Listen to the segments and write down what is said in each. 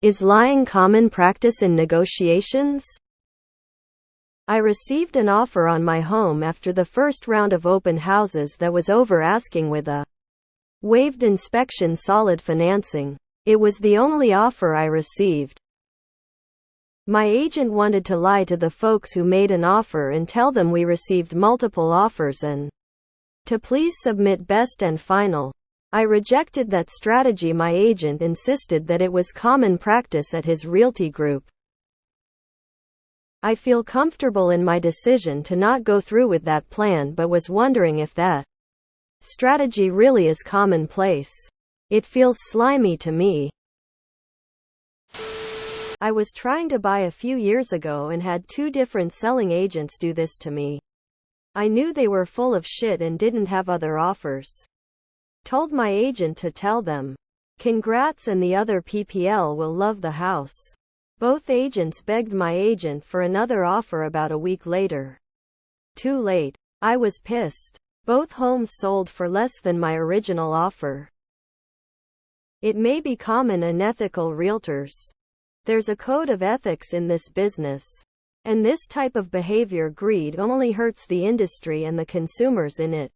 Is lying common practice in negotiations? I received an offer on my home after the first round of open houses that was over asking with a waived inspection solid financing. It was the only offer I received. My agent wanted to lie to the folks who made an offer and tell them we received multiple offers and to please submit best and final. I rejected that strategy. My agent insisted that it was common practice at his realty group. I feel comfortable in my decision to not go through with that plan, but was wondering if that strategy really is commonplace. It feels slimy to me. I was trying to buy a few years ago and had 2 different selling agents do this to me. I knew they were full of shit and didn't have other offers. Told my agent to tell them, "Congrats and the other PPL will love the house." Both agents begged my agent for another offer about a week later. Too late. I was pissed. Both homes sold for less than my original offer. It may be common in ethical realtors. There's a code of ethics in this business. And this type of behavior, greed, only hurts the industry and the consumers in it.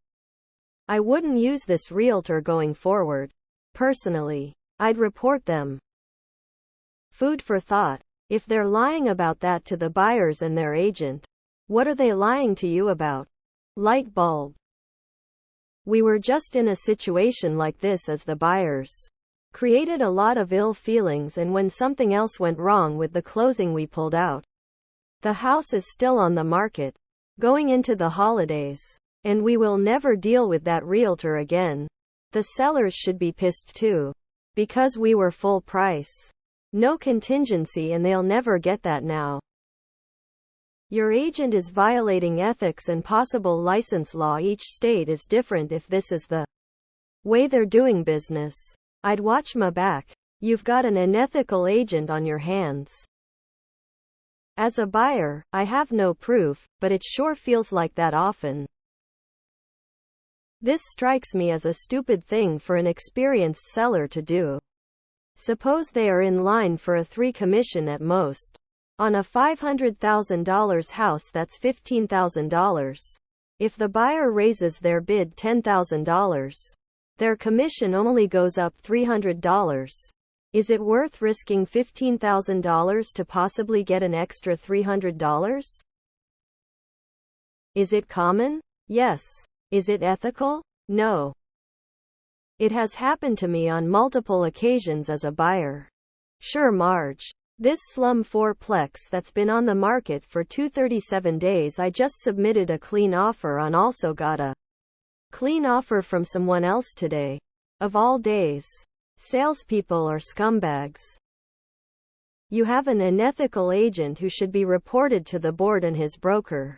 I wouldn't use this realtor going forward. Personally, I'd report them. Food for thought. If they're lying about that to the buyers and their agent, what are they lying to you about? Light bulb. We were just in a situation like this as the buyers created a lot of ill feelings, and when something else went wrong with the closing, we pulled out. The house is still on the market, going into the holidays, and we will never deal with that realtor again. The sellers should be pissed too, because we were full price. No contingency, and they'll never get that now. Your agent is violating ethics and possible license law. Each state is different. If this is the way they're doing business, I'd watch my back. You've got an unethical agent on your hands. As a buyer, I have no proof, but it sure feels like that often. This strikes me as a stupid thing for an experienced seller to do. Suppose they are in line for a 3 commission at most. On a $500,000 house, that's $15,000. If the buyer raises their bid $10,000, their commission only goes up $300. Is it worth risking $15,000 to possibly get an extra $300? Is it common? Yes. Is it ethical? No. It has happened to me on multiple occasions as a buyer. Sure, Marge. This slum 4-plex that's been on the market for 237 days, I just submitted a clean offer on, also got a clean offer from someone else today. Of all days. Salespeople are scumbags. You have an unethical agent who should be reported to the board and his broker.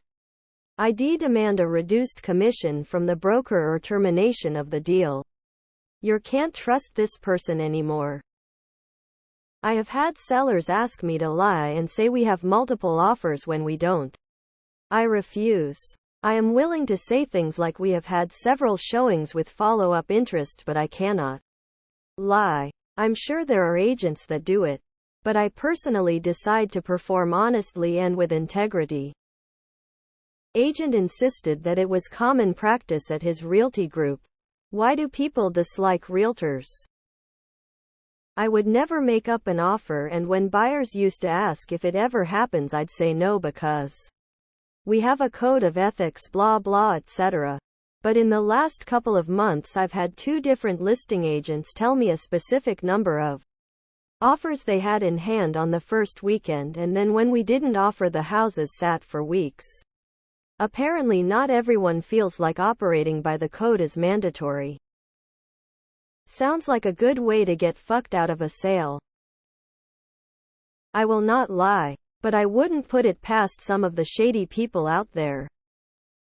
ID demand a reduced commission from the broker or termination of the deal. You can't trust this person anymore. I have had sellers ask me to lie and say we have multiple offers when we don't. I refuse. I am willing to say things like we have had several showings with follow-up interest, but I cannot lie. I'm sure there are agents that do it, but I personally decide to perform honestly and with integrity. Agent insisted that it was common practice at his realty group. Why do people dislike realtors? I would never make up an offer, and when buyers used to ask if it ever happens, I'd say no because we have a code of ethics, blah blah, etc. But in the last couple of months, I've had 2 different listing agents tell me a specific number of offers they had in hand on the first weekend, and then when we didn't offer, the houses sat for weeks. Apparently not everyone feels like operating by the code is mandatory. Sounds like a good way to get fucked out of a sale. I will not lie, but I wouldn't put it past some of the shady people out there.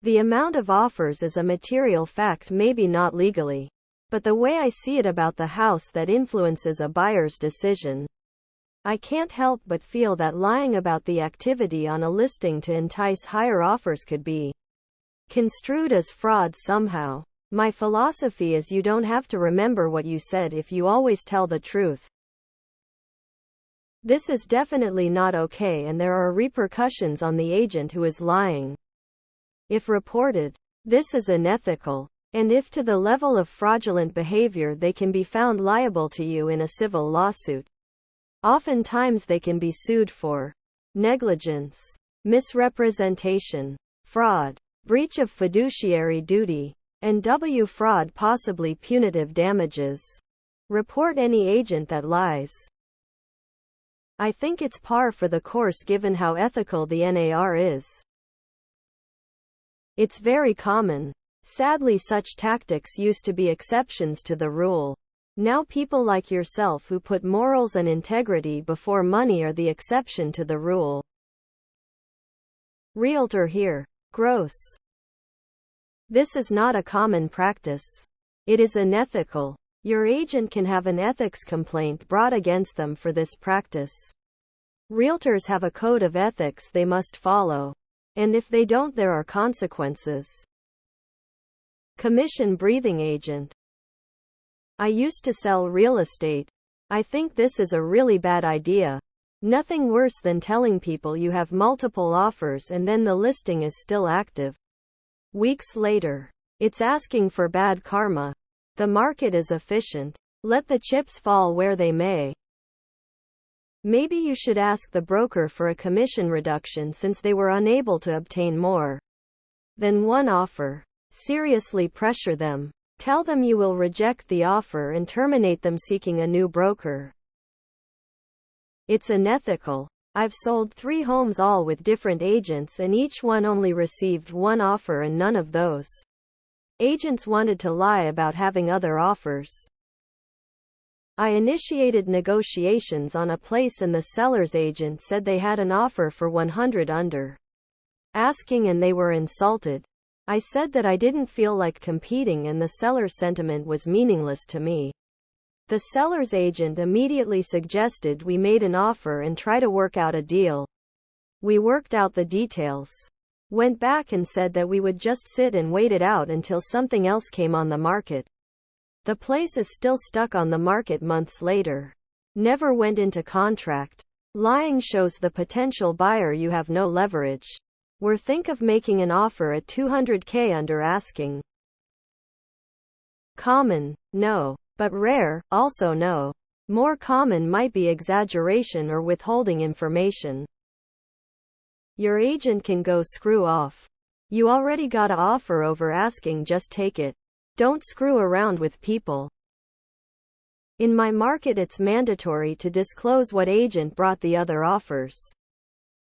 The amount of offers is a material fact, maybe not legally, but the way I see it about the house that influences a buyer's decision. I can't help but feel that lying about the activity on a listing to entice higher offers could be construed as fraud somehow. My philosophy is you don't have to remember what you said if you always tell the truth. This is definitely not okay, and there are repercussions on the agent who is lying. If reported, this is unethical, and if to the level of fraudulent behavior, they can be found liable to you in a civil lawsuit. Oftentimes they can be sued for negligence, misrepresentation, fraud, breach of fiduciary duty, and fraud, possibly punitive damages. Report any agent that lies. I think it's par for the course given how ethical the NAR is. It's very common. Sadly, such tactics used to be exceptions to the rule. Now people like yourself who put morals and integrity before money are the exception to the rule. Realtor here. Gross. This is not a common practice. It is unethical. Your agent can have an ethics complaint brought against them for this practice. Realtors have a code of ethics they must follow. And if they don't, there are consequences. Commission-breathing agent. I used to sell real estate. I think this is a really bad idea. Nothing worse than telling people you have multiple offers and then the listing is still active. Weeks later. It's asking for bad karma. The market is efficient. Let the chips fall where they may. Maybe you should ask the broker for a commission reduction since they were unable to obtain more than one offer. Seriously pressure them. Tell them you will reject the offer and terminate them seeking a new broker. It's unethical. I've sold 3 homes all with different agents and each one only received one offer and none of those agents wanted to lie about having other offers. I initiated negotiations on a place and the seller's agent said they had an offer for 100 under asking and they were insulted. I said that I didn't feel like competing and the seller's sentiment was meaningless to me. The seller's agent immediately suggested we made an offer and try to work out a deal. We worked out the details. Went back and said that we would just sit and wait it out until something else came on the market. The place is still stuck on the market months later. Never went into contract. Lying shows the potential buyer you have no leverage. Think of making an offer at $200K under asking. Common, no. But rare, also no. More common might be exaggeration or withholding information. Your agent can go screw off. You already got an offer over asking, just take it. Don't screw around with people. In my market, it's mandatory to disclose what agent brought the other offers.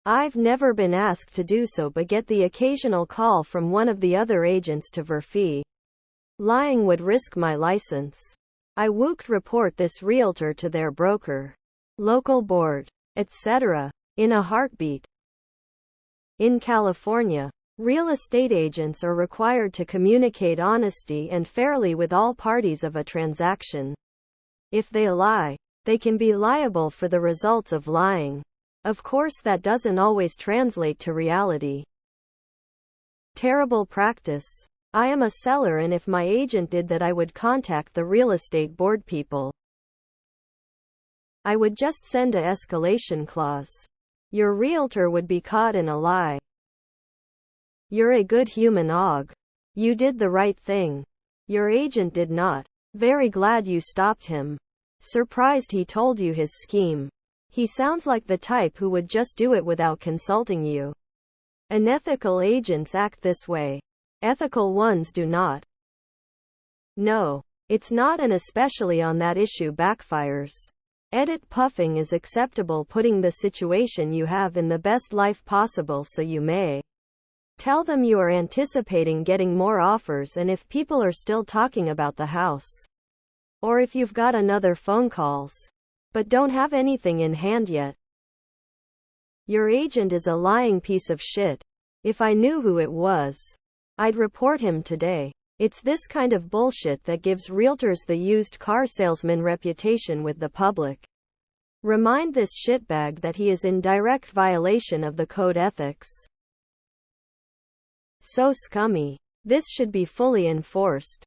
I've never been asked to do so but get the occasional call from one of the other agents to verify. Lying would risk my license. I would report this realtor to their broker, local board, etc. in a heartbeat. In California, real estate agents are required to communicate honesty and fairly with all parties of a transaction. If they lie, they can be liable for the results of lying. Of course, that doesn't always translate to reality. Terrible practice. I am a seller, and if my agent did that, I would contact the real estate board people. I would just send a escalation clause. Your realtor would be caught in a lie. You're a good human, Og. You did the right thing. Your agent did not. Very glad you stopped him. Surprised he told you his scheme. He sounds like the type who would just do it without consulting you. Unethical agents act this way. Ethical ones do not. No, it's not, and especially on that issue backfires. Edit puffing is acceptable, putting the situation you have in the best life possible, so you may tell them you are anticipating getting more offers, and if people are still talking about the house, or if you've got another phone calls, but don't have anything in hand yet. Your agent is a lying piece of shit. If I knew who it was, I'd report him today. It's this kind of bullshit that gives realtors the used car salesman reputation with the public. Remind this shitbag that he is in direct violation of the code ethics. So scummy. This should be fully enforced.